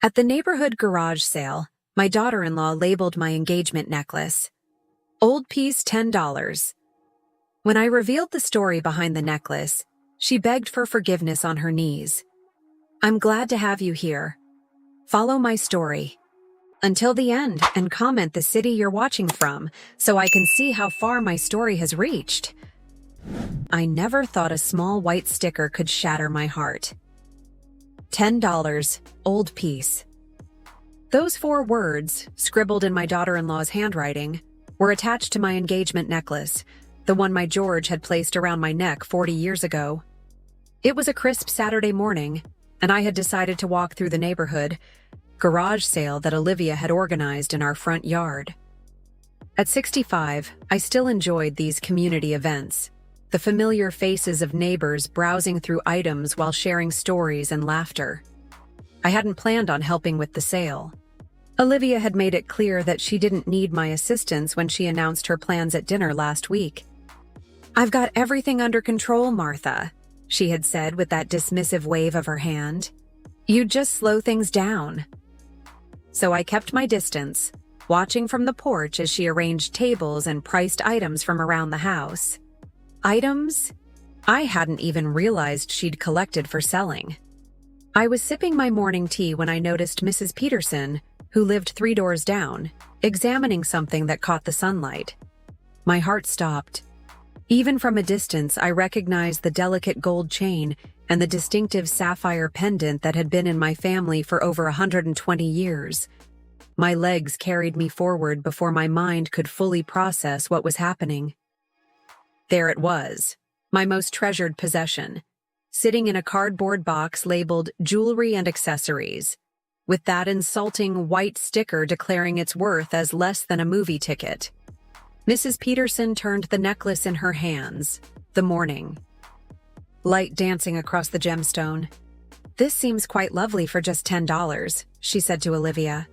At the neighborhood garage sale, my daughter-in-law labeled my engagement necklace. Old piece $10. When I revealed the story behind the necklace, she begged for forgiveness on her knees. I'm glad to have you here. Follow my story until the end and comment the city you're watching from so I can see how far my story has reached. I never thought a small white sticker could shatter my heart. $10, old piece. Those 4 words, scribbled in my daughter-in-law's handwriting, were attached to my engagement necklace, the one my George had placed around my neck 40 years ago. It was a crisp Saturday morning, and I had decided to walk through the neighborhood garage sale that Olivia had organized in our front yard. At 65, I still enjoyed these community events, the familiar faces of neighbors browsing through items while sharing stories and laughter. I hadn't planned on helping with the sale. Olivia had made it clear that she didn't need my assistance when she announced her plans at dinner last week. "I've got everything under control, Martha," she had said with that dismissive wave of her hand. "You just slow things down." So I kept my distance, watching from the porch as she arranged tables and priced items from around the house. Items I hadn't even realized she'd collected for selling. I was sipping my morning tea when I noticed Mrs. Peterson, who lived 3 doors down, examining something that caught the sunlight. My heart stopped. Even from a distance, I recognized the delicate gold chain and the distinctive sapphire pendant that had been in my family for over 120 years. My legs carried me forward before my mind could fully process what was happening. There it was, my most treasured possession, sitting in a cardboard box labeled jewelry and accessories, with that insulting white sticker declaring its worth as less than a movie ticket. Mrs. Peterson turned the necklace in her hands, the morning light dancing across the gemstone. "This seems quite lovely for just $10, she said to Olivia.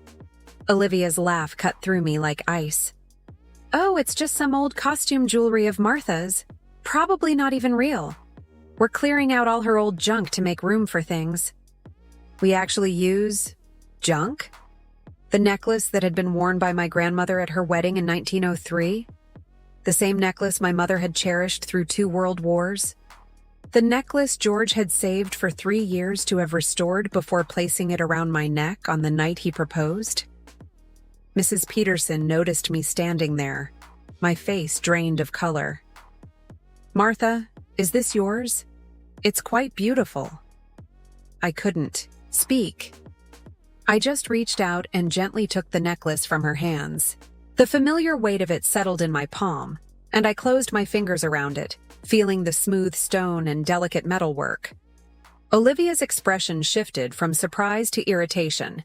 Olivia's laugh cut through me like ice. "Oh, it's just some old costume jewelry of Martha's. Probably not even real. We're clearing out all her old junk to make room for things." "We actually use junk?" The necklace that had been worn by my grandmother at her wedding in 1903? The same necklace my mother had cherished through 2 world wars? The necklace George had saved for 3 years to have restored before placing it around my neck on the night he proposed? Mrs. Peterson noticed me standing there, my face drained of color. "Martha, is this yours? It's quite beautiful." I couldn't speak. I just reached out and gently took the necklace from her hands. The familiar weight of it settled in my palm, and I closed my fingers around it, feeling the smooth stone and delicate metalwork. Olivia's expression shifted from surprise to irritation.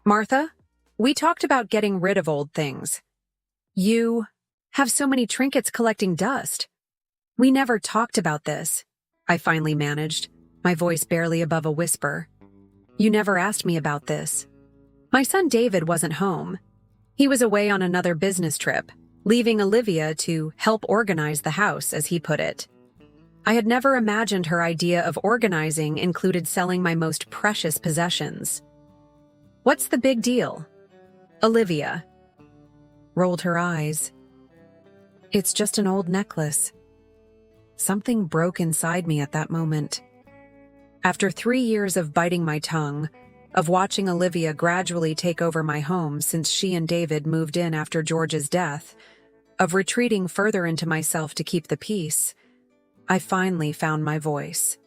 "Martha, we talked about getting rid of old things. You have so many trinkets collecting dust. We never talked about this," I finally managed, my voice barely above a whisper. "You never asked me about this." My son David wasn't home. He was away on another business trip, leaving Olivia to help organize the house, as he put it. I had never imagined her idea of organizing included selling my most precious possessions. "What's the big deal?" Olivia rolled her eyes. "It's just an old necklace." Something broke inside me at that moment. After 3 years of biting my tongue, of watching Olivia gradually take over my home since she and David moved in after George's death, of retreating further into myself to keep the peace, I finally found my voice.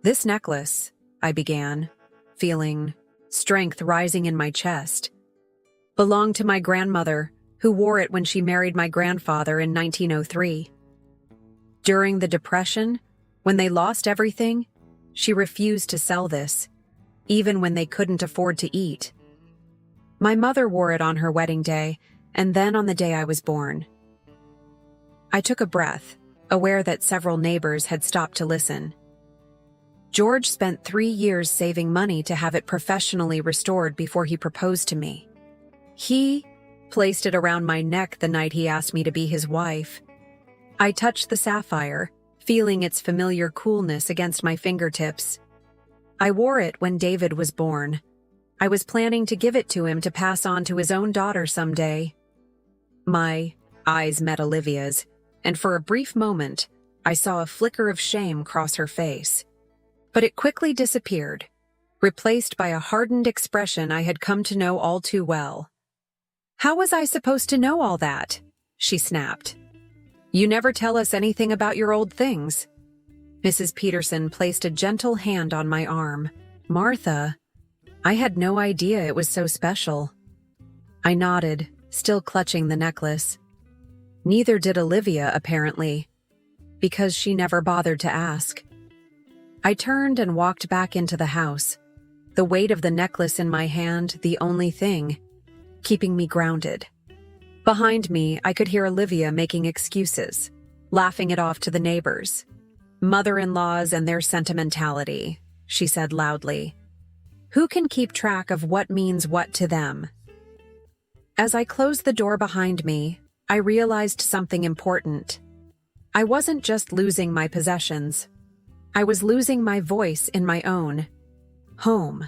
"This necklace," I began, feeling strength rising in my chest, "belonged to my grandmother, who wore it when she married my grandfather in 1903. During the Depression, when they lost everything, she refused to sell this, even when they couldn't afford to eat. My mother wore it on her wedding day, and then on the day I was born." I took a breath, aware that several neighbors had stopped to listen. "George spent 3 years saving money to have it professionally restored before he proposed to me. He placed it around my neck the night he asked me to be his wife. I touched the sapphire, feeling its familiar coolness against my fingertips. I wore it when David was born, I was planning to give it to him to pass on to his own daughter someday. My eyes met Olivia's, and for a brief moment, I saw a flicker of shame cross her face. But it quickly disappeared, replaced by a hardened expression I had come to know all too well. "How was I supposed to know all that?" she snapped. "You never tell us anything about your old things." Mrs. Peterson placed a gentle hand on my arm. "Martha, I had no idea it was so special." I nodded, still clutching the necklace. Neither did Olivia, apparently, because she never bothered to ask. I turned and walked back into the house, the weight of the necklace in my hand the only thing keeping me grounded. Behind me, I could hear Olivia making excuses, laughing it off to the neighbors. "Mother-in-laws and their sentimentality," she said loudly. "Who can keep track of what means what to them?" As I closed the door behind me, I realized something important. I wasn't just losing my possessions. I was losing my voice in my own home.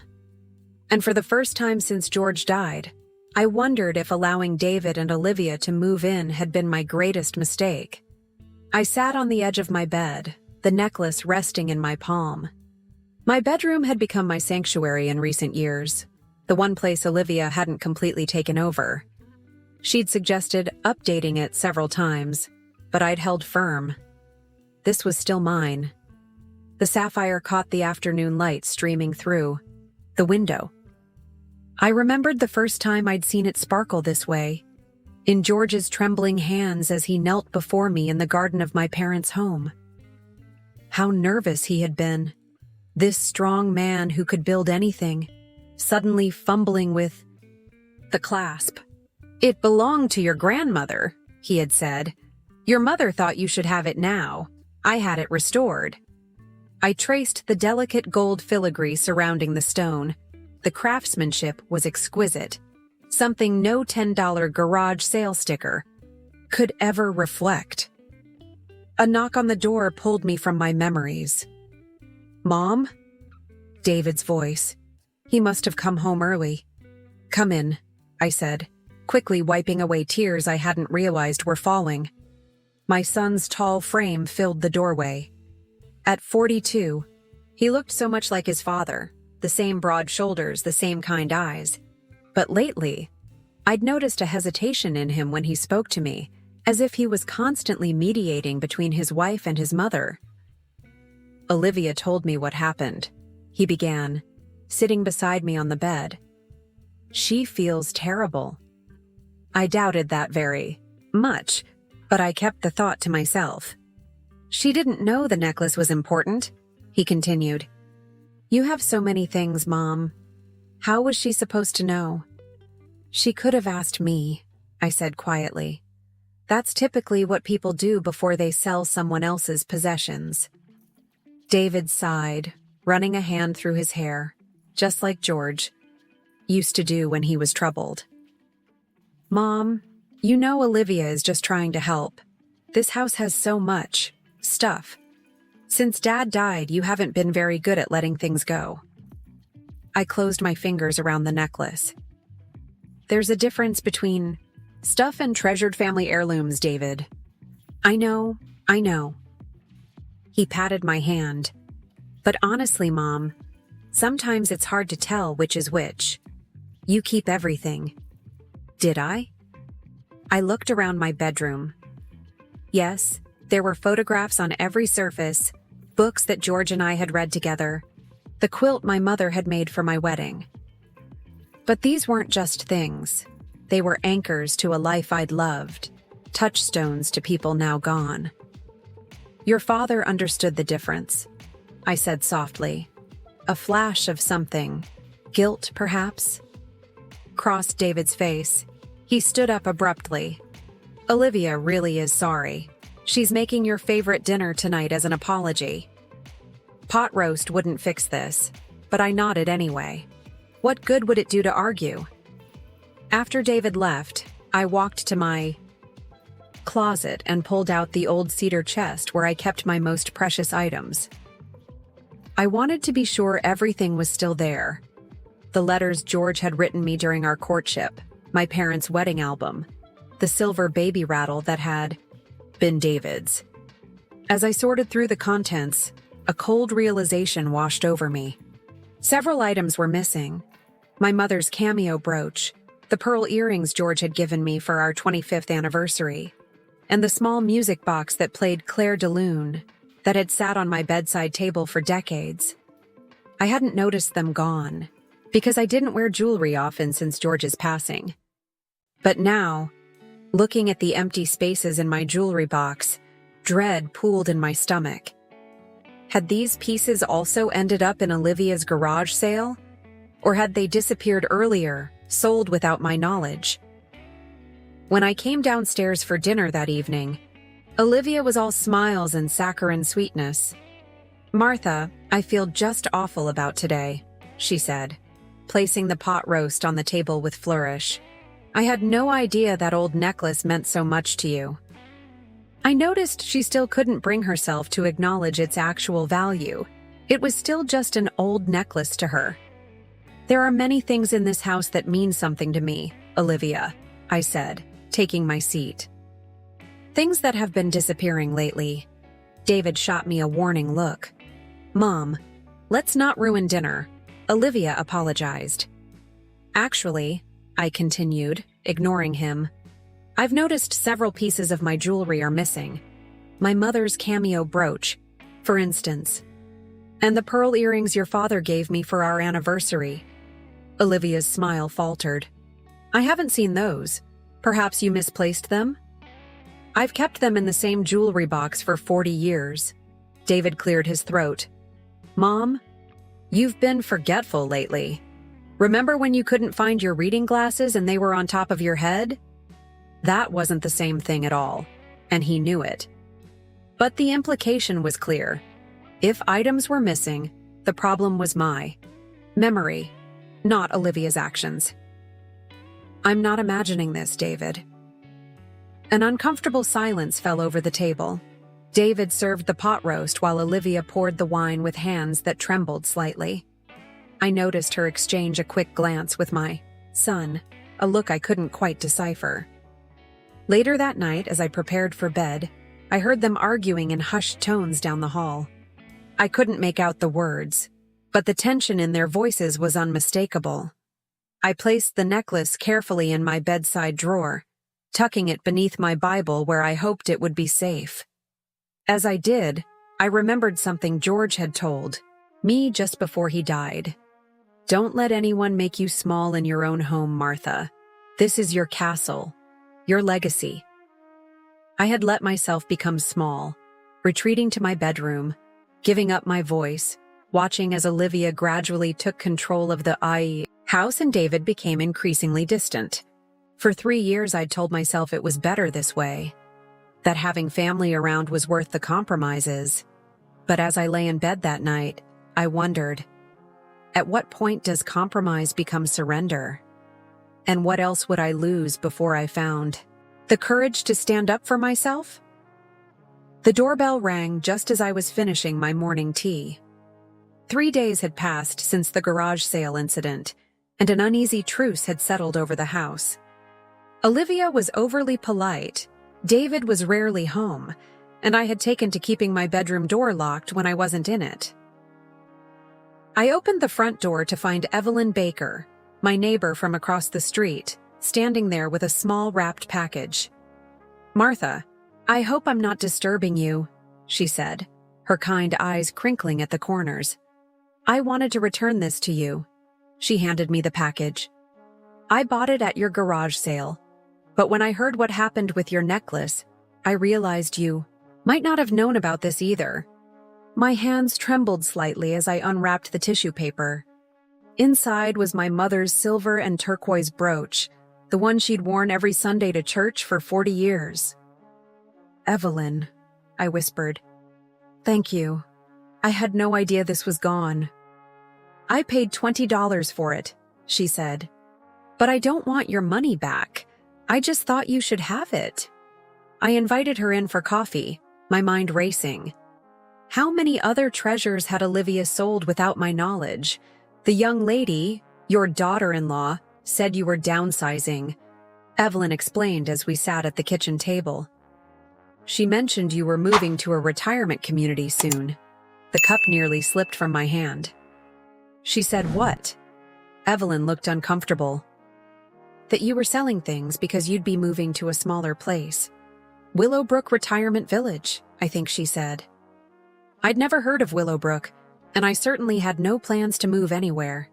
And for the first time since George died, I wondered if allowing David and Olivia to move in had been my greatest mistake. I sat on the edge of my bed, the necklace resting in my palm. My bedroom had become my sanctuary in recent years, the one place Olivia hadn't completely taken over. She'd suggested updating it several times, but I'd held firm. This was still mine. The sapphire caught the afternoon light streaming through the window. I remembered the first time I'd seen it sparkle this way, in George's trembling hands as he knelt before me in the garden of my parents' home. How nervous he had been. This strong man who could build anything, suddenly fumbling with the clasp. "It belonged to your grandmother," he had said. "Your mother thought you should have it now. I had it restored." I traced the delicate gold filigree surrounding the stone. The craftsmanship was exquisite, something no $10 garage sale sticker could ever reflect. A knock on the door pulled me from my memories. "Mom?" David's voice. He must have come home early. "Come in," I said, quickly wiping away tears I hadn't realized were falling. My son's tall frame filled the doorway. At 42, he looked so much like his father, the same broad shoulders, the same kind eyes. But lately, I'd noticed a hesitation in him when he spoke to me, as if he was constantly mediating between his wife and his mother. "Olivia told me what happened," he began, sitting beside me on the bed. "She feels terrible." I doubted that very much, but I kept the thought to myself. "She didn't know the necklace was important," he continued. "You have so many things, Mom. How was she supposed to know?" "She could have asked me," I said quietly. "That's typically what people do before they sell someone else's possessions." David sighed, running a hand through his hair, just like George used to do when he was troubled. "Mom, you know Olivia is just trying to help. This house has so much stuff. Since Dad died, you haven't been very good at letting things go." I closed my fingers around the necklace. "There's a difference between stuff and treasured family heirlooms, David." I know. He patted my hand. "But honestly, Mom, sometimes it's hard to tell which is which. You keep everything." Did I? I looked around my bedroom. Yes, there were photographs on every surface, books that George and I had read together, the quilt my mother had made for my wedding. But these weren't just things. They were anchors to a life I'd loved, touchstones to people now gone. "Your father understood the difference," I said softly. A flash of something, guilt perhaps, crossed David's face. He stood up abruptly. "Olivia really is sorry. She's making your favorite dinner tonight as an apology." Pot roast wouldn't fix this, but I nodded anyway. What good would it do to argue? After David left, I walked to my closet and pulled out the old cedar chest where I kept my most precious items. I wanted to be sure everything was still there. the letters George had written me during our courtship, my parents' wedding album, the silver baby rattle that had been David's. As I sorted through the contents, a cold realization washed over me. Several items were missing. My mother's cameo brooch, the pearl earrings George had given me for our 25th anniversary, and the small music box that played Claire de Lune that had sat on my bedside table for decades. I hadn't noticed them gone, because I didn't wear jewelry often since George's passing. But now, looking at the empty spaces in my jewelry box, dread pooled in my stomach. Had these pieces also ended up in Olivia's garage sale? Or had they disappeared earlier, sold without my knowledge? When I came downstairs for dinner that evening, Olivia was all smiles and saccharine sweetness. "Martha, I feel just awful about today," she said, placing the pot roast on the table with flourish. "I had no idea that old necklace meant so much to you." I noticed she still couldn't bring herself to acknowledge its actual value. It was still just an old necklace to her. "There are many things in this house that mean something to me, Olivia," I said, taking my seat. "Things that have been disappearing lately." David shot me a warning look. "Mom, let's not ruin dinner," Olivia apologized. "Actually," I continued, ignoring him, "I've noticed several pieces of my jewelry are missing. My mother's cameo brooch, for instance. And the pearl earrings your father gave me for our anniversary." Olivia's smile faltered. "I haven't seen those. Perhaps you misplaced them?" "I've kept them in the same jewelry box for 40 years. David cleared his throat. "Mom, you've been forgetful lately. Remember when you couldn't find your reading glasses and they were on top of your head? That wasn't the same thing at all, and he knew it. But the implication was clear. If items were missing, the problem was my memory, not Olivia's actions." "I'm not imagining this, David." An uncomfortable silence fell over the table. David served the pot roast while Olivia poured the wine with hands that trembled slightly. I noticed her exchange a quick glance with my son, a look I couldn't quite decipher. Later that night, as I prepared for bed, I heard them arguing in hushed tones down the hall. I couldn't make out the words, but the tension in their voices was unmistakable. I placed the necklace carefully in my bedside drawer, tucking it beneath my Bible where I hoped it would be safe. As I did, I remembered something George had told me just before he died. "Don't let anyone make you small in your own home, Martha. This is your castle, your legacy." I had let myself become small, retreating to my bedroom, giving up my voice, watching as Olivia gradually took control of the house and David became increasingly distant. For 3 years I'd told myself it was better this way, that having family around was worth the compromises. But as I lay in bed that night, I wondered, at what point does compromise become surrender? And what else would I lose before I found the courage to stand up for myself? The doorbell rang just as I was finishing my morning tea. 3 days had passed since the garage sale incident, and an uneasy truce had settled over the house. Olivia was overly polite, David was rarely home, and I had taken to keeping my bedroom door locked when I wasn't in it. I opened the front door to find Evelyn Baker, my neighbor from across the street, standing there with a small wrapped package. "Martha, I hope I'm not disturbing you," she said, her kind eyes crinkling at the corners. "I wanted to return this to you." She handed me the package. "I bought it at your garage sale, but when I heard what happened with your necklace, I realized you might not have known about this either." My hands trembled slightly as I unwrapped the tissue paper. Inside was my mother's silver and turquoise brooch, the one she'd worn every Sunday to church for 40 years. "Evelyn," I whispered. "Thank you. I had no idea this was gone." "I paid $20 for it," she said. "But I don't want your money back. I just thought you should have it." I invited her in for coffee, my mind racing. How many other treasures had Olivia sold without my knowledge? The young lady, Your daughter-in-law said you were downsizing, Evelyn explained as we sat at the kitchen table. She mentioned you were moving to a retirement community soon. The cup nearly slipped from my hand. She said what? Evelyn looked uncomfortable. That you were selling things because you'd be moving to a smaller place. Willowbrook Retirement Village, I think she said. I'd never heard of Willowbrook, and I certainly had no plans to move anywhere.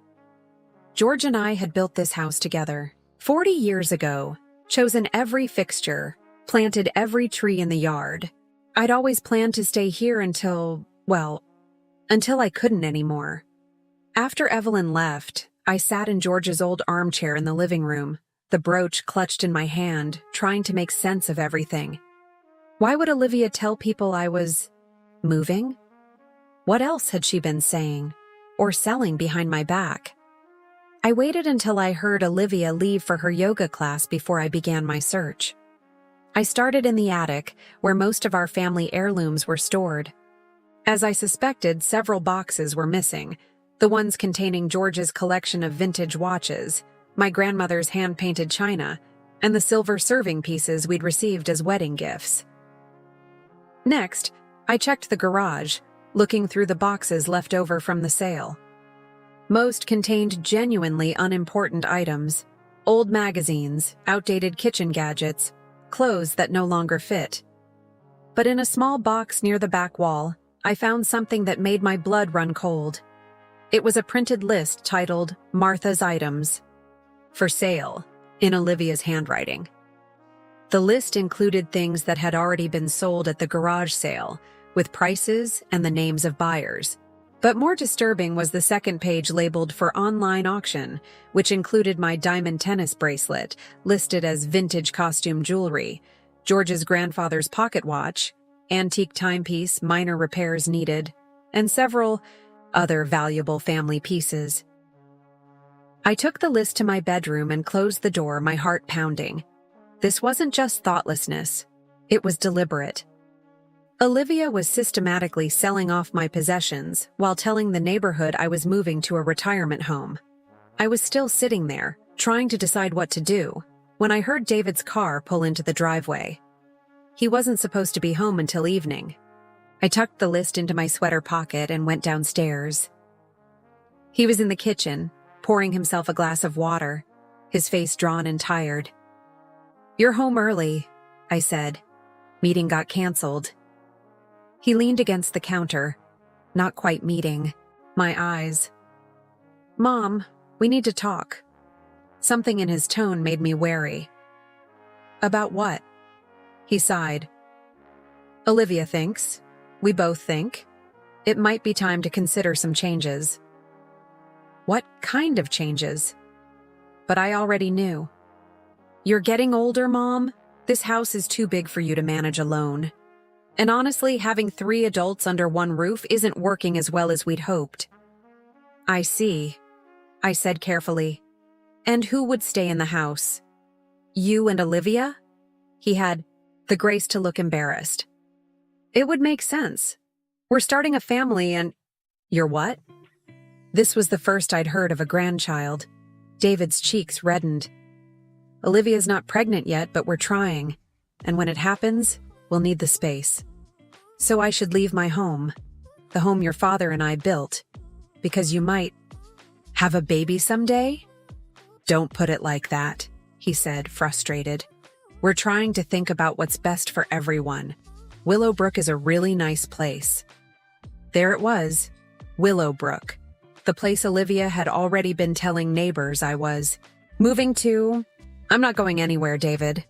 George and I had built this house together 40 years ago, chosen every fixture, planted every tree in the yard. I'd always planned to stay here until I couldn't anymore. After Evelyn left, I sat in George's old armchair in the living room, the brooch clutched in my hand, trying to make sense of everything. Why would Olivia tell people I was moving? What else had she been saying or selling behind my back? I waited until I heard Olivia leave for her yoga class before I began my search. I started in the attic, where most of our family heirlooms were stored. As I suspected, several boxes were missing, the ones containing George's collection of vintage watches, my grandmother's hand-painted china, and the silver serving pieces we'd received as wedding gifts. Next, I checked the garage, looking through the boxes left over from the sale. Most contained genuinely unimportant items, old magazines, outdated kitchen gadgets, clothes that no longer fit. But in a small box near the back wall, I found something that made my blood run cold. It was a printed list titled Martha's Items, for sale, in Olivia's handwriting. The list included things that had already been sold at the garage sale, with prices and the names of buyers. But more disturbing was the second page labeled for online auction, which included my diamond tennis bracelet, listed as vintage costume jewelry, George's grandfather's pocket watch, antique timepiece, minor repairs needed, and several other valuable family pieces. I took the list to my bedroom and closed the door, my heart pounding. This wasn't just thoughtlessness, it was deliberate. Olivia was systematically selling off my possessions while telling the neighborhood I was moving to a retirement home. I was still sitting there, trying to decide what to do, when I heard David's car pull into the driveway. He wasn't supposed to be home until evening. I tucked the list into my sweater pocket and went downstairs. He was in the kitchen, pouring himself a glass of water, his face drawn and tired. "You're home early," I said. "Meeting got canceled." He leaned against the counter, not quite meeting my eyes. "Mom, we need to talk." Something in his tone made me wary. "About what?" He sighed. "Olivia thinks, we both think, it might be time to consider some changes." "What kind of changes?" But I already knew. "You're getting older, Mom. This house is too big for you to manage alone. And honestly, having 3 adults under one roof isn't working as well as we'd hoped." "I see," I said carefully. "And who would stay in the house? You and Olivia?" He had the grace to look embarrassed. "It would make sense. We're starting a family and—" "You're what?" This was the first I'd heard of a grandchild. David's cheeks reddened. "Olivia's not pregnant yet, but we're trying. And when it happens, we'll need the space. So I should leave my home, the home your father and I built, because you might have a baby someday?" "Don't put it like that," he said, frustrated. "We're trying to think about what's best for everyone. Willowbrook is a really nice place." There it was, Willowbrook, the place Olivia had already been telling neighbors I was moving to. "I'm not going anywhere, David."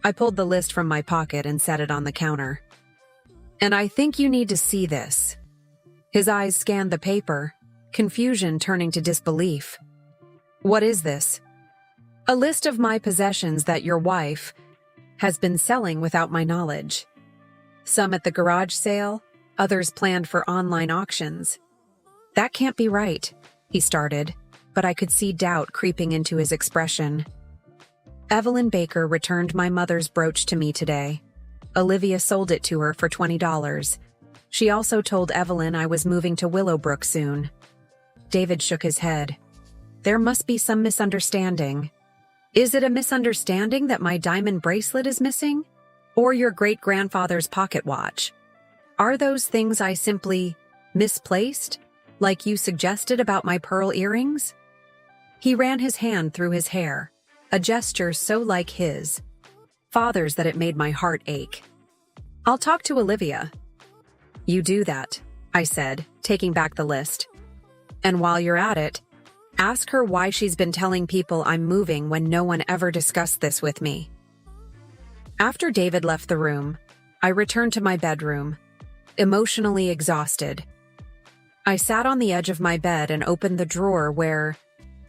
I pulled the list from my pocket and set it on the counter. "And I think you need to see this." His eyes scanned the paper, confusion turning to disbelief. "What is this?" "A list of my possessions that your wife has been selling without my knowledge. Some at the garage sale, others planned for online auctions." "That can't be right," he started, but I could see doubt creeping into his expression. "Evelyn Baker returned my mother's brooch to me today. Olivia sold it to her for $20. She also told Evelyn I was moving to Willowbrook soon." David shook his head. there must be some misunderstanding. Is it a misunderstanding that my diamond bracelet is missing? Or your great-grandfather's pocket watch? Are those things I simply misplaced, like you suggested about my pearl earrings? He ran his hand through his hair, a gesture so like his father's that it made my heart ache. I'll talk to Olivia. You do that, I said, taking back the list. And while you're at it, ask her why she's been telling people I'm moving when no one ever discussed this with me. After David left the room, I returned to my bedroom, emotionally exhausted. I sat on the edge of my bed and opened the drawer where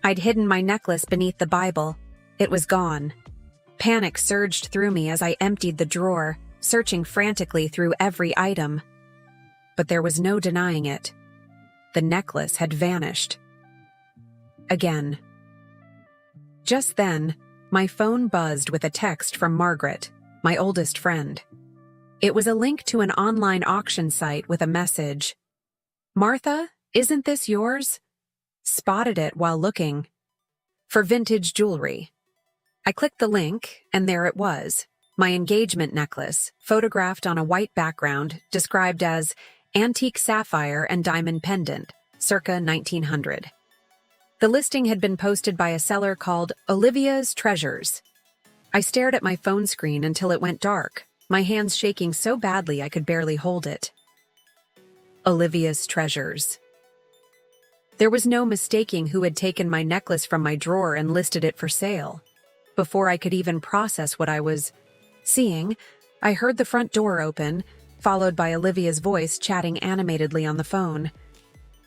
I'd hidden my necklace beneath the Bible. It was gone. Panic surged through me as I emptied the drawer, searching frantically through every item. But there was no denying it. The necklace had vanished. Again. Just then, my phone buzzed with a text from Margaret, my oldest friend. It was a link to an online auction site with a message. Martha, isn't this yours? Spotted it while looking for vintage jewelry. I clicked the link, and there it was, my engagement necklace, photographed on a white background, described as antique sapphire and diamond pendant, circa 1900. The listing had been posted by a seller called Olivia's Treasures. I stared at my phone screen until it went dark, my hands shaking so badly I could barely hold it. Olivia's Treasures. There was no mistaking who had taken my necklace from my drawer and listed it for sale. Before I could even process what I was seeing, I heard the front door open, followed by Olivia's voice chatting animatedly on the phone.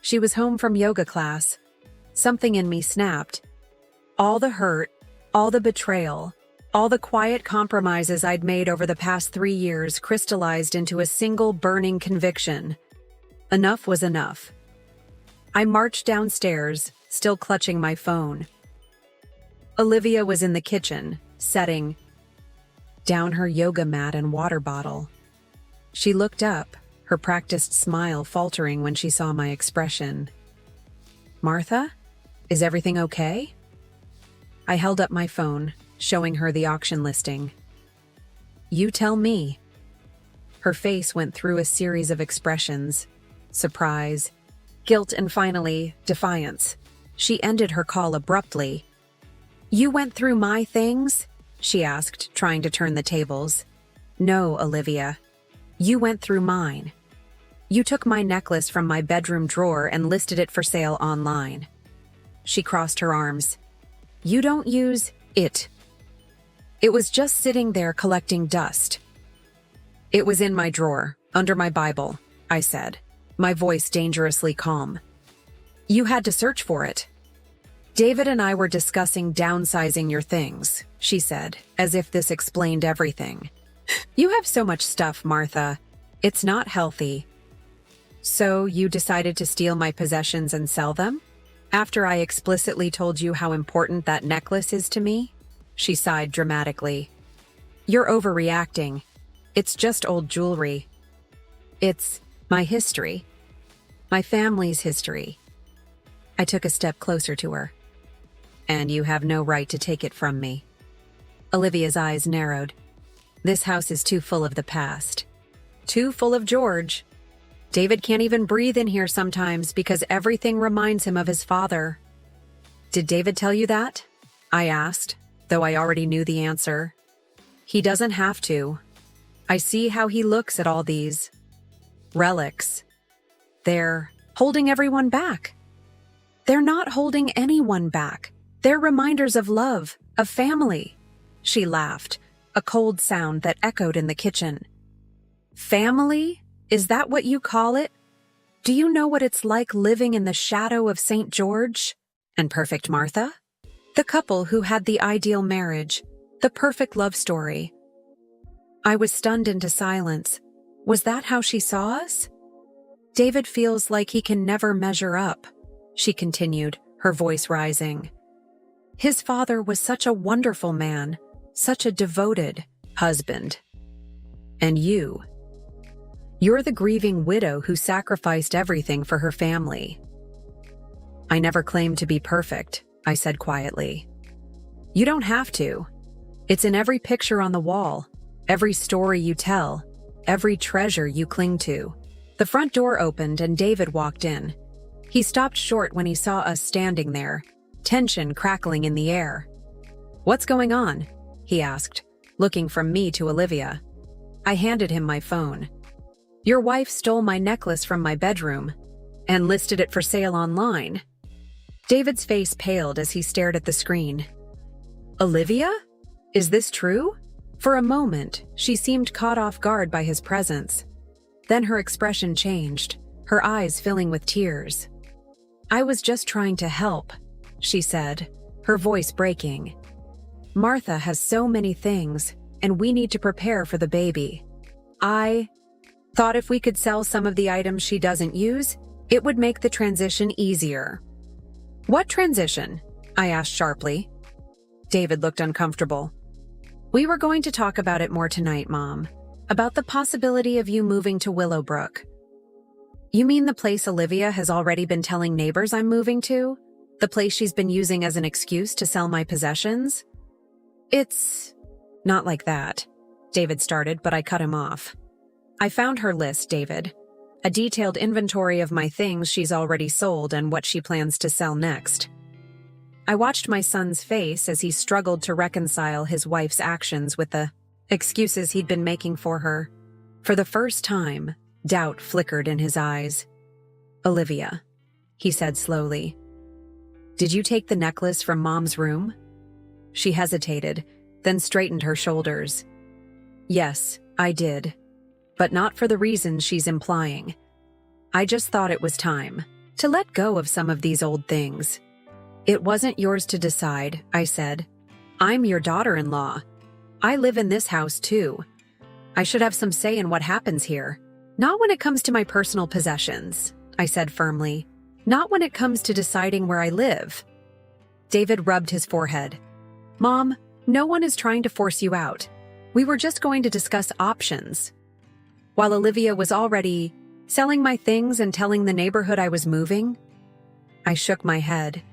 She was home from yoga class. Something in me snapped. All the hurt, all the betrayal, all the quiet compromises I'd made over the past 3 years crystallized into a single burning conviction. Enough was enough. I marched downstairs, still clutching my phone. Olivia was in the kitchen, setting down her yoga mat and water bottle. She looked up, her practiced smile faltering when she saw my expression. Martha, is everything okay? I held up my phone, showing her the auction listing. You tell me. Her face went through a series of expressions: surprise, guilt, and finally, defiance. She ended her call abruptly. You went through my things? She asked, trying to turn the tables. No, Olivia. You went through mine. You took my necklace from my bedroom drawer and listed it for sale online. She crossed her arms. You don't use it. It was just sitting there collecting dust. It was in my drawer, under my Bible, I said, my voice dangerously calm. You had to search for it. David and I were discussing downsizing your things, she said, as if this explained everything. You have so much stuff, Martha. It's not healthy. So you decided to steal my possessions and sell them? After I explicitly told you how important that necklace is to me? She sighed dramatically. You're overreacting. It's just old jewelry. It's my history. My family's history. I took a step closer to her. And you have no right to take it from me. Olivia's eyes narrowed. This house is too full of the past. Too full of George. David can't even breathe in here sometimes because everything reminds him of his father. Did David tell you that? I asked, though I already knew the answer. He doesn't have to. I see how he looks at all these relics. They're holding everyone back. They're not holding anyone back. They're reminders of love, of family. She laughed, a cold sound that echoed in the kitchen. Family? Is that what you call it? Do you know what it's like living in the shadow of St. George and Perfect Martha? The couple who had the ideal marriage, the perfect love story. I was stunned into silence. Was that how she saw us? David feels like he can never measure up, she continued, her voice rising. His father was such a wonderful man, such a devoted husband. And you're the grieving widow who sacrificed everything for her family. I never claimed to be perfect, I said quietly. You don't have to. It's in every picture on the wall, every story you tell, every treasure you cling to. The front door opened and David walked in. He stopped short when he saw us standing there, tension crackling in the air. What's going on? He asked, looking from me to Olivia. I handed him my phone. Your wife stole my necklace from my bedroom and listed it for sale online. David's face paled as he stared at the screen. Olivia? Is this true? For a moment, she seemed caught off guard by his presence. Then her expression changed, her eyes filling with tears. I was just trying to help, she said, her voice breaking. Martha has so many things, and we need to prepare for the baby. I thought if we could sell some of the items she doesn't use, it would make the transition easier. What transition? I asked sharply. David looked uncomfortable. We were going to talk about it more tonight, Mom. About the possibility of you moving to Willowbrook. You mean the place Olivia has already been telling neighbors I'm moving to? The place she's been using as an excuse to sell my possessions? It's not like that, David started, but I cut him off. I found her list, David. A detailed inventory of my things she's already sold and what she plans to sell next. I watched my son's face as he struggled to reconcile his wife's actions with the excuses he'd been making for her. For the first time, doubt flickered in his eyes. Olivia, he said slowly. Did you take the necklace from Mom's room? She hesitated, then straightened her shoulders. Yes, I did. But not for the reasons she's implying. I just thought it was time to let go of some of these old things. It wasn't yours to decide, I said. I'm your daughter-in-law. I live in this house too. I should have some say in what happens here. Not when it comes to my personal possessions, I said firmly. Not when it comes to deciding where I live. David rubbed his forehead. Mom, no one is trying to force you out. We were just going to discuss options. While Olivia was already selling my things and telling the neighborhood I was moving, I shook my head.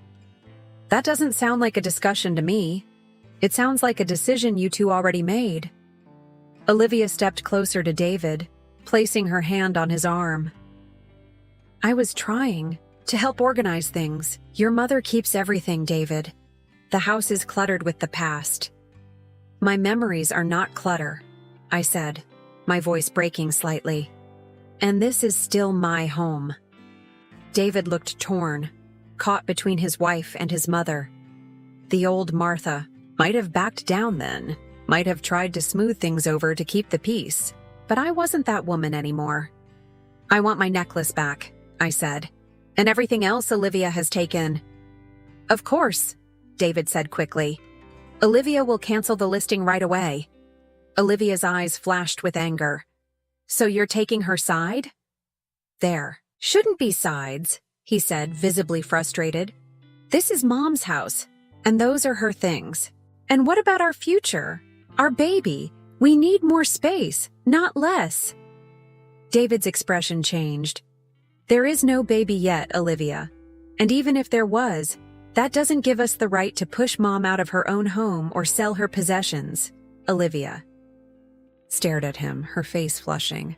That doesn't sound like a discussion to me. It sounds like a decision you two already made. Olivia stepped closer to David, placing her hand on his arm. I was trying to help organize things. Your mother keeps everything, David. The house is cluttered with the past. My memories are not clutter, I said, my voice breaking slightly. And this is still my home. David looked torn, caught between his wife and his mother. The old Martha might have backed down then, might have tried to smooth things over to keep the peace, but I wasn't that woman anymore. I want my necklace back, I said, and everything else Olivia has taken. Of course, David said quickly. Olivia will cancel the listing right away. Olivia's eyes flashed with anger. So you're taking her side? There shouldn't be sides, he said, visibly frustrated. This is Mom's house, and those are her things. And what about our future? Our baby? We need more space, not less. David's expression changed. There is no baby yet, Olivia. And even if there was, that doesn't give us the right to push Mom out of her own home or sell her possessions. Olivia stared at him, her face flushing.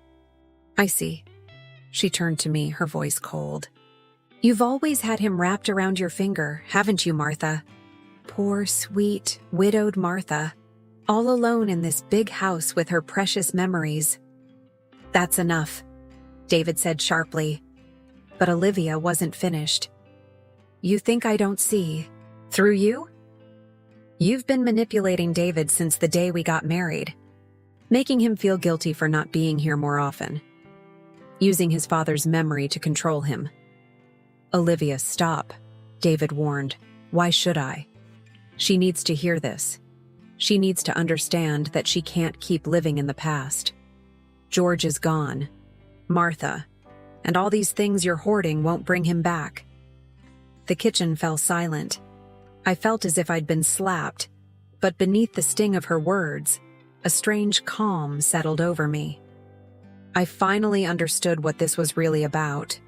I see. She turned to me, her voice cold. You've always had him wrapped around your finger, haven't you, Martha? Poor, sweet, widowed Martha, all alone in this big house with her precious memories. That's enough, David said sharply. But Olivia wasn't finished. You think I don't see through you? You've been manipulating David since the day we got married, making him feel guilty for not being here more often, using his father's memory to control him. Olivia, stop, David warned. Why should I? She needs to hear this. She needs to understand that she can't keep living in the past. George is gone. Martha, and all these things you're hoarding won't bring him back. The kitchen fell silent. I felt as if I'd been slapped, but beneath the sting of her words, a strange calm settled over me. I finally understood what this was really about.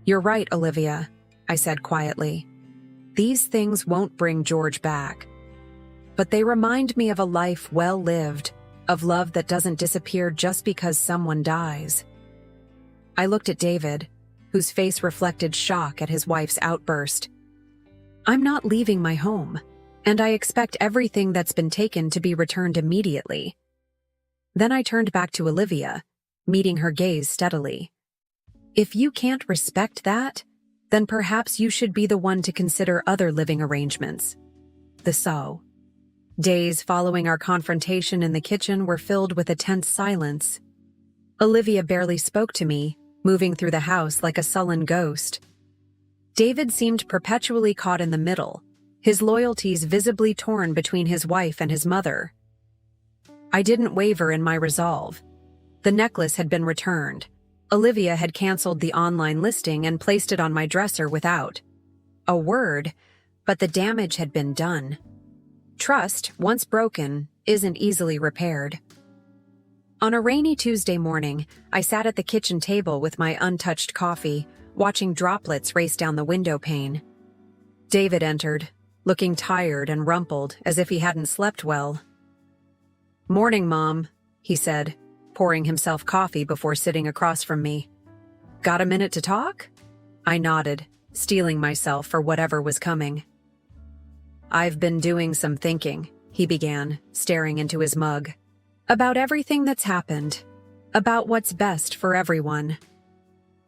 You're right, Olivia, I said quietly. These things won't bring George back. But they remind me of a life well lived, of love that doesn't disappear just because someone dies. I looked at David, whose face reflected shock at his wife's outburst. I'm not leaving my home, and I expect everything that's been taken to be returned immediately. Then I turned back to Olivia, meeting her gaze steadily. If you can't respect that, then perhaps you should be the one to consider other living arrangements. Days following our confrontation in the kitchen were filled with a tense silence. Olivia barely spoke to me, moving through the house like a sullen ghost. David seemed perpetually caught in the middle, his loyalties visibly torn between his wife and his mother. I didn't waver in my resolve. The necklace had been returned. Olivia had canceled the online listing and placed it on my dresser without a word, but the damage had been done. Trust, once broken, isn't easily repaired. On a rainy Tuesday morning, I sat at the kitchen table with my untouched coffee, watching droplets race down the window pane. David entered, looking tired and rumpled as if he hadn't slept well. "Morning, Mom," he said, pouring himself coffee before sitting across from me. "Got a minute to talk?" I nodded, steeling myself for whatever was coming. "I've been doing some thinking," he began, staring into his mug. "About everything that's happened. About what's best for everyone."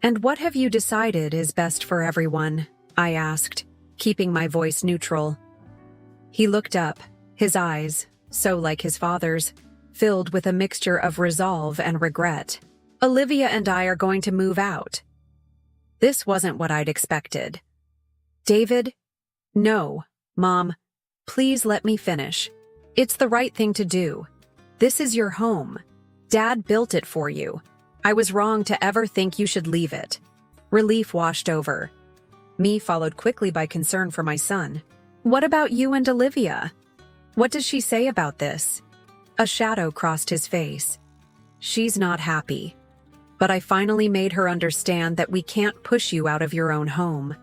"And what have you decided is best for everyone?" I asked, keeping my voice neutral. He looked up, his eyes, so like his father's, filled with a mixture of resolve and regret. "Olivia and I are going to move out." This wasn't what I'd expected. "David? No, Mom. Please let me finish. It's the right thing to do. This is your home. Dad built it for you. I was wrong to ever think you should leave it." Relief washed over me, followed quickly by concern for my son. "What about you and Olivia? What does she say about this?" A shadow crossed his face. "She's not happy. But I finally made her understand that we can't push you out of your own home.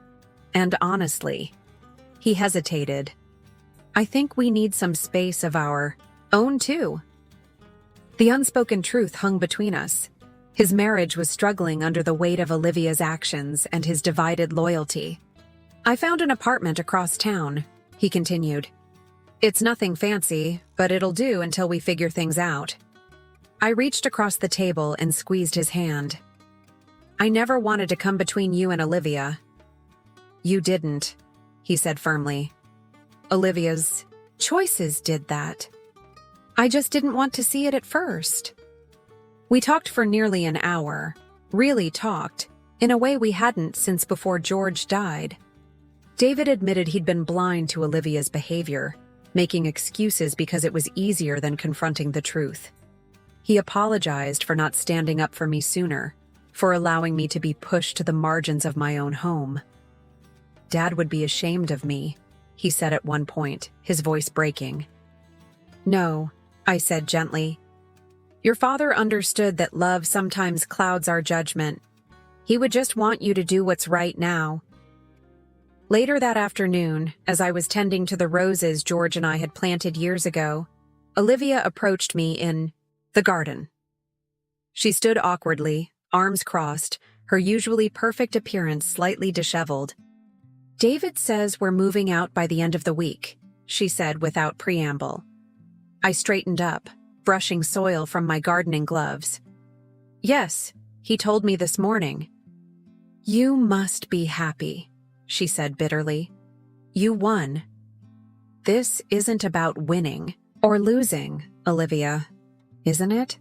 And honestly," he hesitated, "I think we need some space of our own too." The unspoken truth hung between us. His marriage was struggling under the weight of Olivia's actions and his divided loyalty. "I found an apartment across town," he continued. "It's nothing fancy, but it'll do until we figure things out." I reached across the table and squeezed his hand. "I never wanted to come between you and Olivia." "You didn't," he said firmly. "Olivia's choices did that. I just didn't want to see it at first." We talked for nearly an hour, really talked, in a way we hadn't since before George died. David admitted he'd been blind to Olivia's behavior, making excuses because it was easier than confronting the truth. He apologized for not standing up for me sooner, for allowing me to be pushed to the margins of my own home. "Dad would be ashamed of me," he said at one point, his voice breaking. "No," I said gently. "Your father understood that love sometimes clouds our judgment. He would just want you to do what's right now." Later that afternoon, as I was tending to the roses George and I had planted years ago, Olivia approached me in the garden. She stood awkwardly, arms crossed, her usually perfect appearance slightly disheveled. "David says we're moving out by the end of the week," she said without preamble. I straightened up, brushing soil from my gardening gloves. "Yes, he told me this morning." "You must be happy," she said bitterly. "You won." "This isn't about winning or losing, Olivia, isn't it?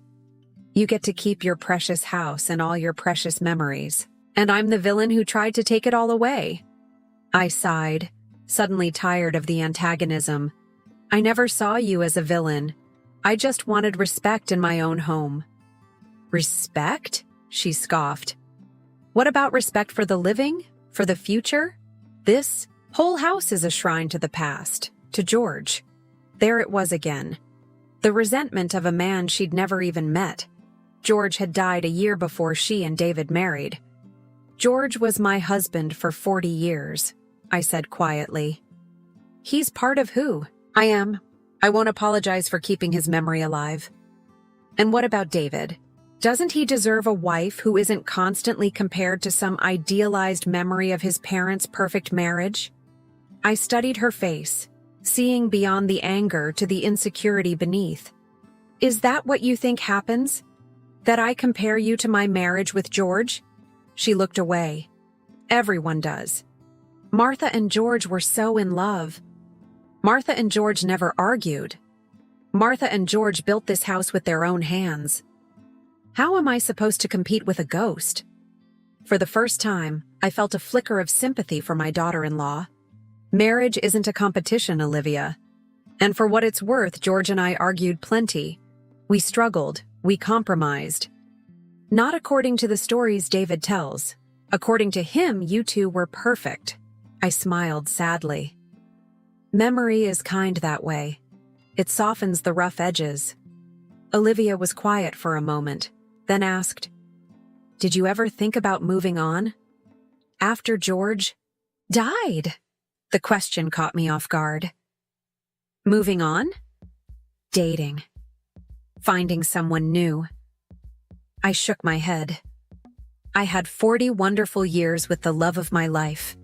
You get to keep your precious house and all your precious memories, and I'm the villain who tried to take it all away." I sighed, suddenly tired of the antagonism. "I never saw you as a villain. I just wanted respect in my own home." "Respect?" she scoffed. "What about respect for the living? For the future? This whole house is a shrine to the past, to George." There it was again. The resentment of a man she'd never even met. George had died a year before she and David married. George was my husband for 40 years. I said quietly. He's part of who I am. I won't apologize for keeping his memory alive. And what about David? Doesn't he deserve a wife who isn't constantly compared to some idealized memory of his parents' perfect marriage? I studied her face, seeing beyond the anger to the insecurity beneath. Is that what you think happens? That I compare you to my marriage with George? She looked away. Everyone does. Martha and George were so in love. Martha and George never argued. Martha and George built this house with their own hands. How am I supposed to compete with a ghost? For the first time, I felt a flicker of sympathy for my daughter-in-law. Marriage isn't a competition, Olivia. And for what it's worth, George and I argued plenty. We struggled, we compromised. Not according to the stories David tells. According to him, you two were perfect. I smiled sadly. Memory is kind that way. It softens the rough edges. Olivia was quiet for a moment, then asked, "Did you ever think about moving on? After George died?" The question caught me off guard. Moving on? Dating. Finding someone new. I shook my head. I had 40 wonderful years with the love of my life.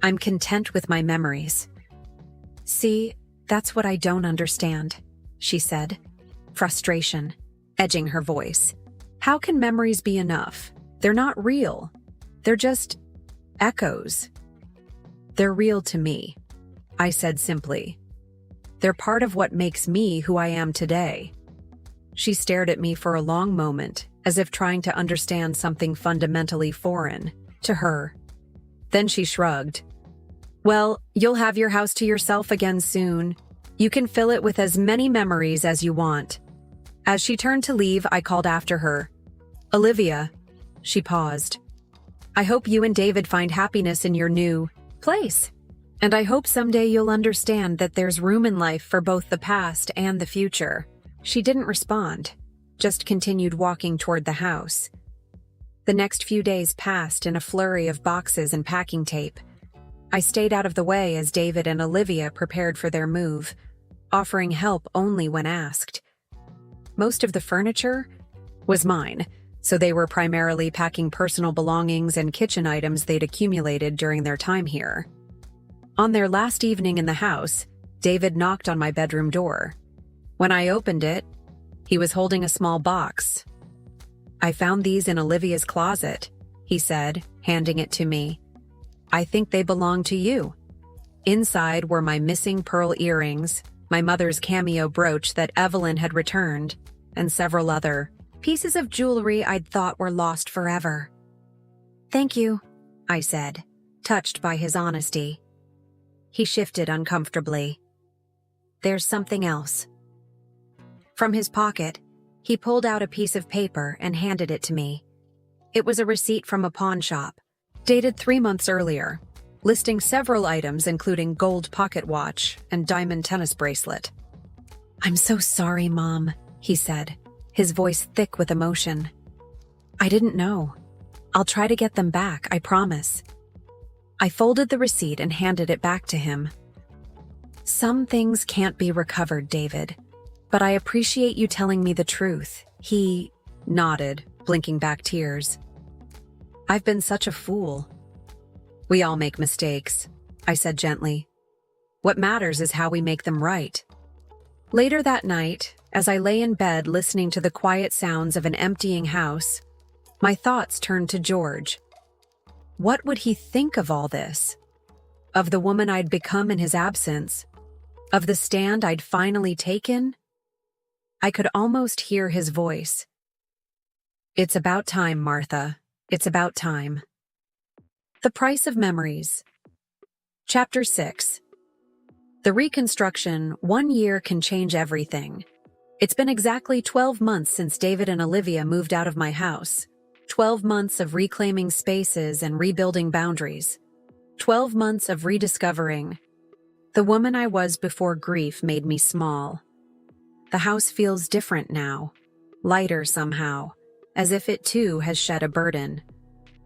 I'm content with my memories. See, that's what I don't understand, she said, frustration edging her voice. How can memories be enough? They're not real. They're just echoes. They're real to me, I said simply. They're part of what makes me who I am today. She stared at me for a long moment, as if trying to understand something fundamentally foreign to her. Then she shrugged. Well, you'll have your house to yourself again soon. You can fill it with as many memories as you want. As she turned to leave, I called after her. Olivia. She paused. I hope you and David find happiness in your new place. And I hope someday you'll understand that there's room in life for both the past and the future. She didn't respond, just continued walking toward the house. The next few days passed in a flurry of boxes and packing tape. I stayed out of the way as David and Olivia prepared for their move, offering help only when asked. Most of the furniture was mine, so they were primarily packing personal belongings and kitchen items they'd accumulated during their time here. On their last evening in the house, David knocked on my bedroom door. When I opened it, he was holding a small box. I found these in Olivia's closet, he said, handing it to me. I think they belong to you. Inside were my missing pearl earrings, my mother's cameo brooch that Evelyn had returned, and several other pieces of jewelry I'd thought were lost forever. Thank you, I said, touched by his honesty. He shifted uncomfortably. There's something else. From his pocket, he pulled out a piece of paper and handed it to me. It was a receipt from a pawn shop, dated 3 months earlier, listing several items including gold pocket watch and diamond tennis bracelet. I'm so sorry, Mom, he said, his voice thick with emotion. I didn't know. I'll try to get them back, I promise. I folded the receipt and handed it back to him. Some things can't be recovered, David, but I appreciate you telling me the truth. He nodded, blinking back tears. I've been such a fool. We all make mistakes, I said gently. What matters is how we make them right. Later that night, as I lay in bed listening to the quiet sounds of an emptying house, my thoughts turned to George. What would he think of all this? Of the woman I'd become in his absence? Of the stand I'd finally taken? I could almost hear his voice. It's about time, Martha. It's about time. The Price of Memories. Chapter 6. The reconstruction, 1 year can change everything. It's been exactly 12 months since David and Olivia moved out of my house. 12 months of reclaiming spaces and rebuilding boundaries. 12 months of rediscovering. The woman I was before grief made me small. The house feels different now, lighter somehow, as if it too has shed a burden.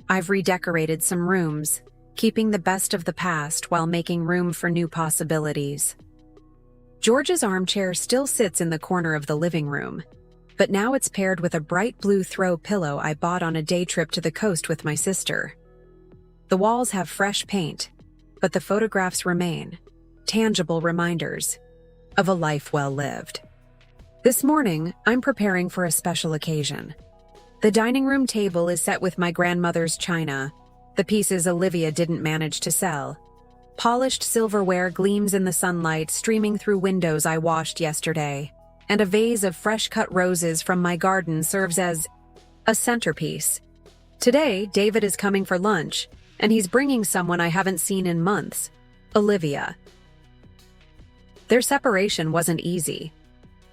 I've redecorated some rooms, keeping the best of the past while making room for new possibilities. George's armchair still sits in the corner of the living room, but now it's paired with a bright blue throw pillow I bought on a day trip to the coast with my sister. The walls have fresh paint, but the photographs remain, tangible reminders of a life well lived. This morning, I'm preparing for a special occasion. The dining room table is set with my grandmother's china, the pieces Olivia didn't manage to sell. Polished silverware gleams in the sunlight streaming through windows I washed yesterday, and a vase of fresh-cut roses from my garden serves as a centerpiece. Today, David is coming for lunch, and he's bringing someone I haven't seen in months, Olivia. Their separation wasn't easy.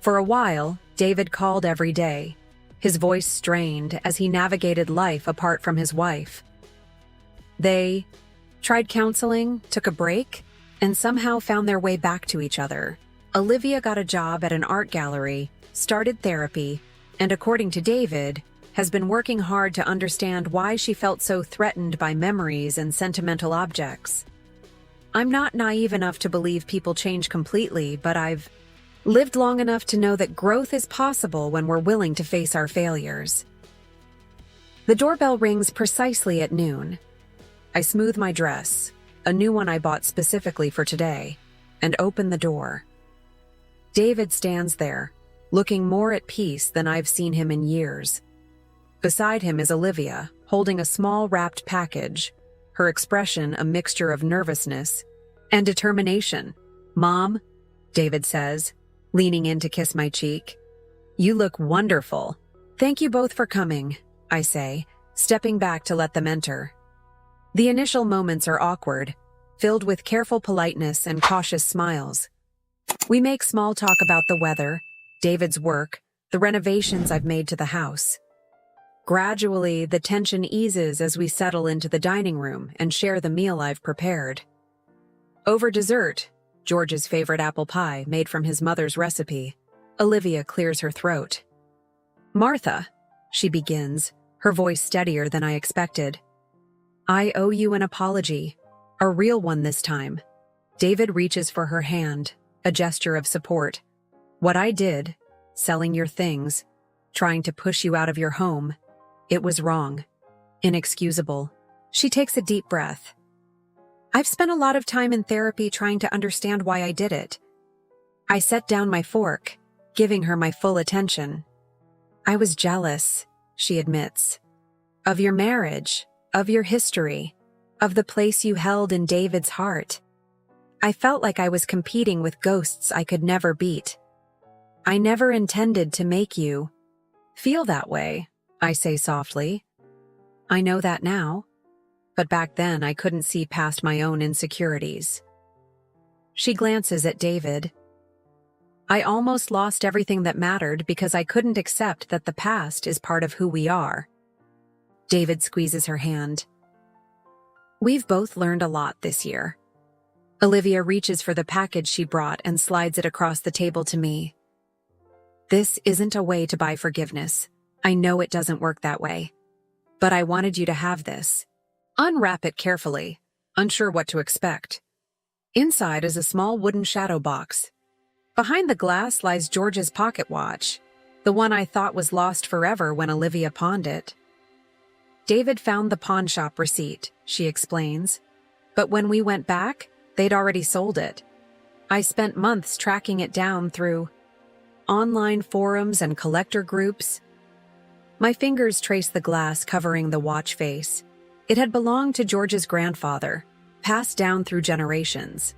For a while, David called every day, his voice strained as he navigated life apart from his wife. They tried counseling, took a break, and somehow found their way back to each other. Olivia got a job at an art gallery, started therapy, and according to David, has been working hard to understand why she felt so threatened by memories and sentimental objects. I'm not naive enough to believe people change completely, but I've lived long enough to know that growth is possible when we're willing to face our failures. The doorbell rings precisely at noon. I smooth my dress, a new one I bought specifically for today, and open the door. David stands there, looking more at peace than I've seen him in years. Beside him is Olivia, holding a small wrapped package, her expression a mixture of nervousness and determination. "Mom," David says, leaning in to kiss my cheek. "You look wonderful." "Thank you both for coming," I say, stepping back to let them enter. The initial moments are awkward, filled with careful politeness and cautious smiles. We make small talk about the weather, David's work, the renovations I've made to the house. Gradually, the tension eases as we settle into the dining room and share the meal I've prepared. Over dessert, George's favorite apple pie made from his mother's recipe, Olivia clears her throat. "Martha," she begins, her voice steadier than I expected. "I owe you an apology, a real one this time." David reaches for her hand, a gesture of support. "What I did, selling your things, trying to push you out of your home, it was wrong, inexcusable." She takes a deep breath. "I've spent a lot of time in therapy trying to understand why I did it." I set down my fork, giving her my full attention. "I was jealous," she admits. "Of your marriage, of your history, of the place you held in David's heart. I felt like I was competing with ghosts I could never beat. I never intended to make you feel that way," I say softly. "I know that now, but back then I couldn't see past my own insecurities." She glances at David. "I almost lost everything that mattered because I couldn't accept that the past is part of who we are." David squeezes her hand. "We've both learned a lot this year." Olivia reaches for the package she brought and slides it across the table to me. "This isn't a way to buy forgiveness. I know it doesn't work that way. But I wanted you to have this." Unwrap it carefully, unsure what to expect. Inside is a small wooden shadow box. Behind the glass lies George's pocket watch, the one I thought was lost forever when Olivia pawned it. "David found the pawn shop receipt," she explains. "But when we went back, they'd already sold it. I spent months tracking it down through online forums and collector groups." My fingers trace the glass covering the watch face. It had belonged to George's grandfather, passed down through generations.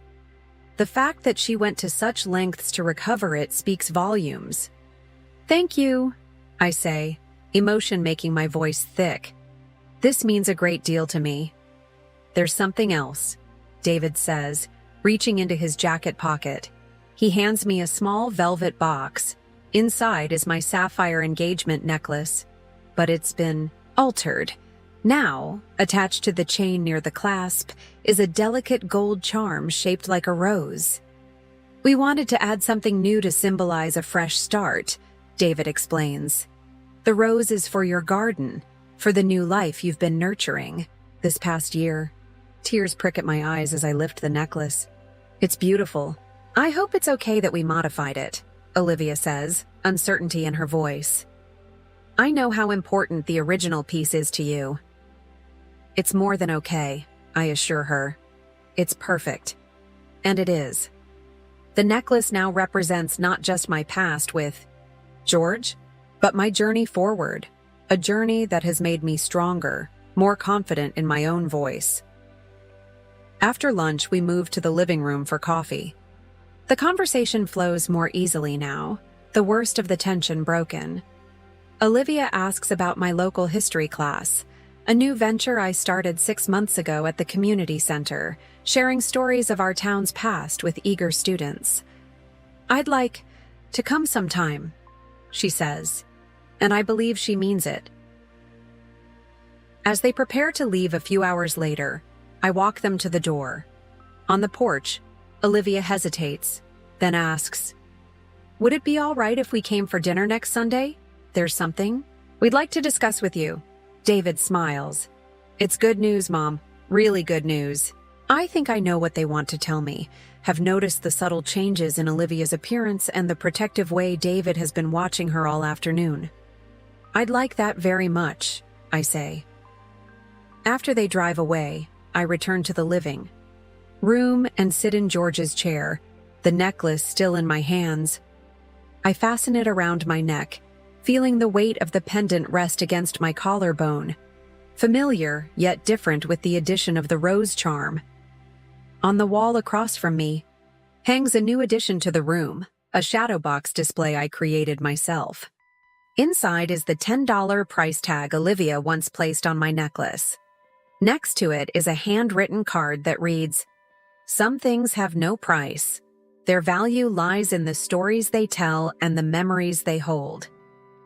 The fact that she went to such lengths to recover it speaks volumes. "Thank you," I say, emotion making my voice thick. "This means a great deal to me." "There's something else," David says, reaching into his jacket pocket. He hands me a small velvet box. Inside is my sapphire engagement necklace, but it's been altered. Now, attached to the chain near the clasp, is a delicate gold charm shaped like a rose. "We wanted to add something new to symbolize a fresh start," David explains. "The rose is for your garden, for the new life you've been nurturing this past year." Tears prick at my eyes as I lift the necklace. It's beautiful. I hope it's okay that we modified it, Olivia says, uncertainty in her voice. I know how important the original piece is to you. It's more than okay, I assure her. It's perfect. And it is. The necklace now represents not just my past with George, but my journey forward, a journey that has made me stronger, more confident in my own voice. After lunch, we move to the living room for coffee. The conversation flows more easily now, the worst of the tension broken. Olivia asks about my local history class, a new venture I started 6 months ago at the community center, sharing stories of our town's past with eager students. I'd like to come sometime, she says, and I believe she means it. As they prepare to leave a few hours later, I walk them to the door. On the porch, Olivia hesitates, then asks, "Would it be all right if we came for dinner next Sunday? There's something we'd like to discuss with you." David smiles. "It's good news, Mom. Really good news." I think I know what they want to tell me, have noticed the subtle changes in Olivia's appearance and the protective way David has been watching her all afternoon. "I'd like that very much," I say. After they drive away, I return to the living room and sit in George's chair, the necklace still in my hands. I fasten it around my neck, feeling the weight of the pendant rest against my collarbone. Familiar, yet different with the addition of the rose charm. On the wall across from me hangs a new addition to the room, a shadow box display I created myself. Inside is the $10 price tag Olivia once placed on my necklace. Next to it is a handwritten card that reads, "Some things have no price. Their value lies in the stories they tell and the memories they hold."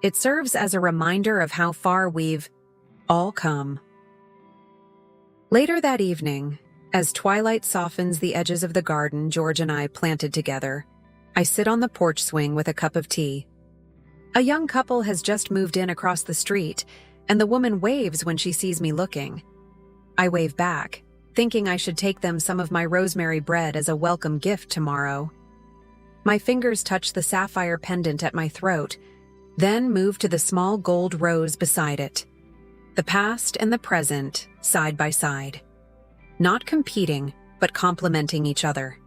It serves as a reminder of how far we've all come. Later that evening, as twilight softens the edges of the garden George and I planted together, I sit on the porch swing with a cup of tea. A young couple has just moved in across the street, and the woman waves when she sees me looking. I wave back, thinking I should take them some of my rosemary bread as a welcome gift tomorrow. My fingers touch the sapphire pendant at my throat, then move to the small gold rose beside it. The past and the present, side by side. Not competing, but complementing each other.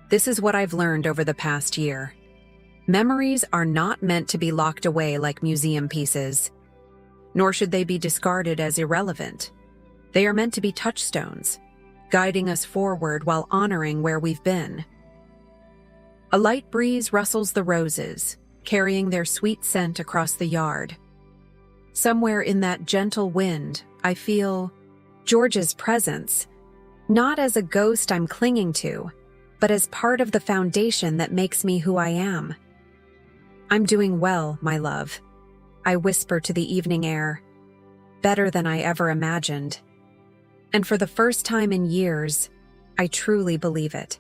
This is what I've learned over the past year. Memories are not meant to be locked away like museum pieces, nor should they be discarded as irrelevant. They are meant to be touchstones, guiding us forward while honoring where we've been. A light breeze rustles the roses, carrying their sweet scent across the yard. Somewhere in that gentle wind, I feel George's presence, not as a ghost I'm clinging to, but as part of the foundation that makes me who I am. "I'm doing well, my love," I whisper to the evening air. "Better than I ever imagined." And for the first time in years, I truly believe it.